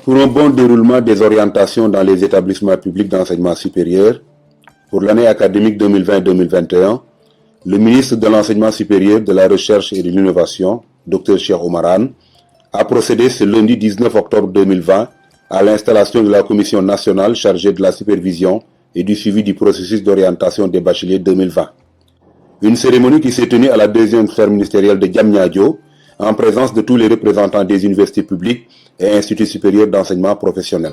Pour un bon déroulement des orientations dans les établissements publics d'enseignement supérieur, pour l'année académique 2020-2021, le ministre de l'Enseignement supérieur, de la Recherche et de l'Innovation, Dr Cheikh Oumar Anne, a procédé ce lundi 19 octobre 2020 à l'installation de la commission nationale chargée de la supervision et du suivi du processus d'orientation des bacheliers 2020. Une cérémonie qui s'est tenue à la deuxième sphère ministérielle de Diamniadio, en présence de tous les représentants des universités publiques et instituts supérieurs d'enseignement professionnel.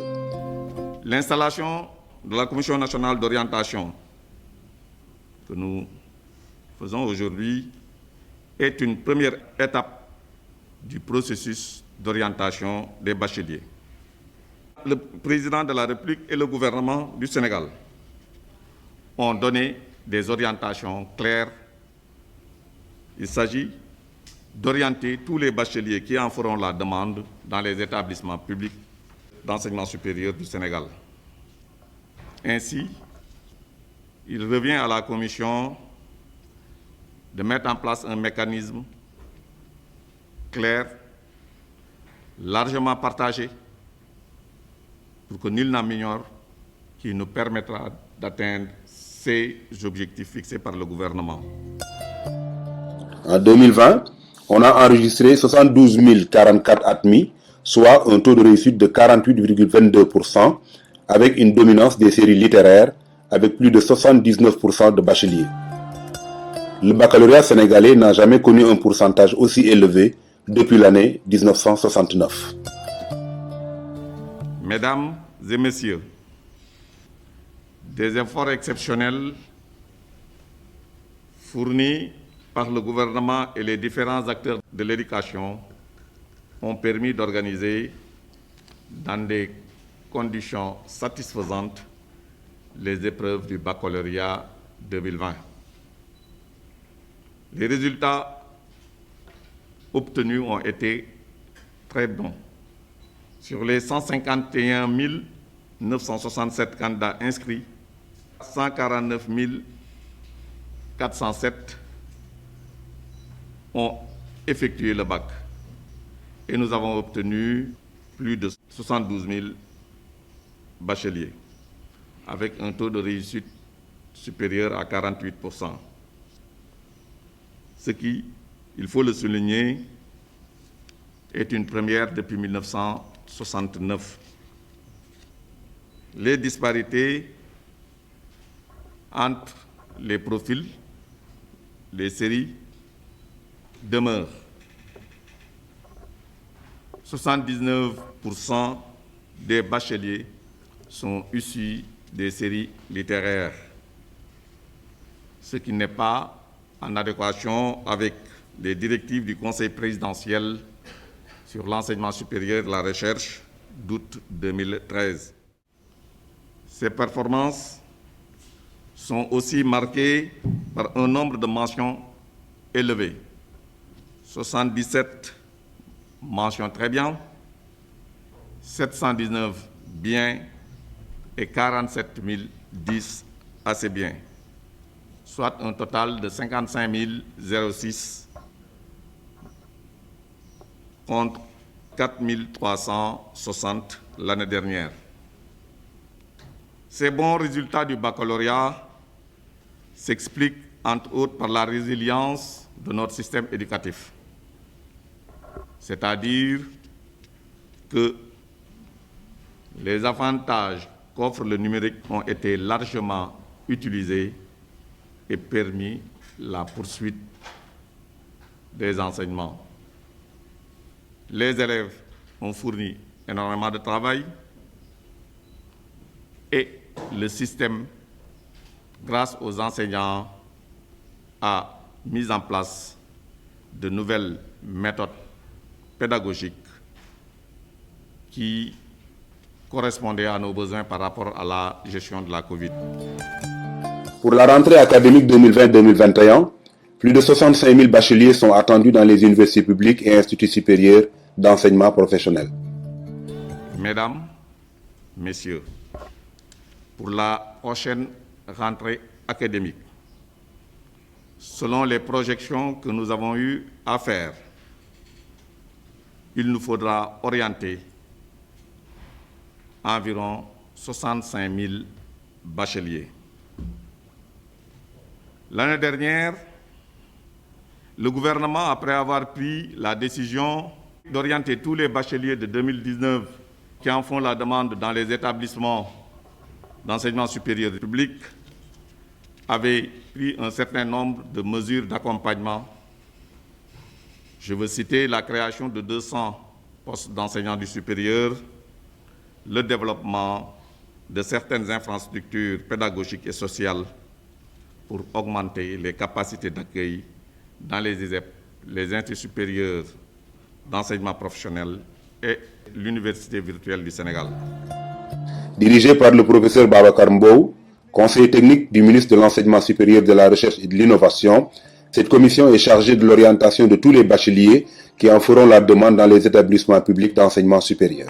L'installation de la commission nationale d'orientation que nous faisons aujourd'hui est une première étape du processus d'orientation des bacheliers. Le président de la République et le gouvernement du Sénégal ont donné des orientations claires. Il s'agit d'orienter tous les bacheliers qui en feront la demande dans les établissements publics d'enseignement supérieur du Sénégal. Ainsi, il revient à la Commission de mettre en place un mécanisme clair, largement partagé, pour que nul n'en ignore, qui nous permettra d'atteindre ces objectifs fixés par le gouvernement. En 2020, on a enregistré 72 044 admis, soit un taux de réussite de 48,22%, avec une dominance des séries littéraires, avec plus de 79% de bacheliers. Le baccalauréat sénégalais n'a jamais connu un pourcentage aussi élevé depuis l'année 1969. Mesdames et messieurs, des efforts exceptionnels fournis par le gouvernement et les différents acteurs de l'éducation ont permis d'organiser dans des conditions satisfaisantes les épreuves du baccalauréat 2020. Les résultats obtenus ont été très bons. Sur les 151 967 candidats inscrits, 149 407 ont effectué le bac et nous avons obtenu plus de 72 000 bacheliers avec un taux de réussite supérieur à 48%. Ce qui, il faut le souligner, est une première depuis 1969. Les disparités entre les profils, les séries, demeurent. 79% des bacheliers sont issus des séries littéraires, ce qui n'est pas en adéquation avec les directives du Conseil présidentiel sur l'enseignement supérieur et la recherche d'août 2013. Ces performances sont aussi marquées par un nombre de mentions élevé. 77 mentions très bien, 719 bien et 47 010 assez bien, soit un total de 55 006 contre 4 360 l'année dernière. Ces bons résultats du baccalauréat s'expliquent entre autres par la résilience de notre système éducatif. C'est-à-dire que les avantages qu'offre le numérique ont été largement utilisés et permis la poursuite des enseignements. Les élèves ont fourni énormément de travail et le système, grâce aux enseignants, a mis en place de nouvelles méthodes pédagogiques qui correspondaient à nos besoins par rapport à la gestion de la Covid. Pour la rentrée académique 2020-2021, plus de 65 000 bacheliers sont attendus dans les universités publiques et instituts supérieurs d'enseignement professionnel. Mesdames, Messieurs, pour la prochaine rentrée académique, selon les projections que nous avons eu à faire, il nous faudra orienter environ 65 000 bacheliers. L'année dernière, le gouvernement, après avoir pris la décision d'orienter tous les bacheliers de 2019 qui en font la demande dans les établissements d'enseignement supérieur public, avait pris un certain nombre de mesures d'accompagnement. Je veux citer la création de 200 postes d'enseignants du supérieur, le développement de certaines infrastructures pédagogiques et sociales pour augmenter les capacités d'accueil dans les ISEP, les instituts supérieurs d'enseignement professionnel et l'Université virtuelle du Sénégal. Dirigé par le professeur Babacar Mbow, conseiller technique du ministre de l'Enseignement supérieur, de la Recherche et de l'Innovation, cette commission est chargée de l'orientation de tous les bacheliers qui en feront la demande dans les établissements publics d'enseignement supérieur.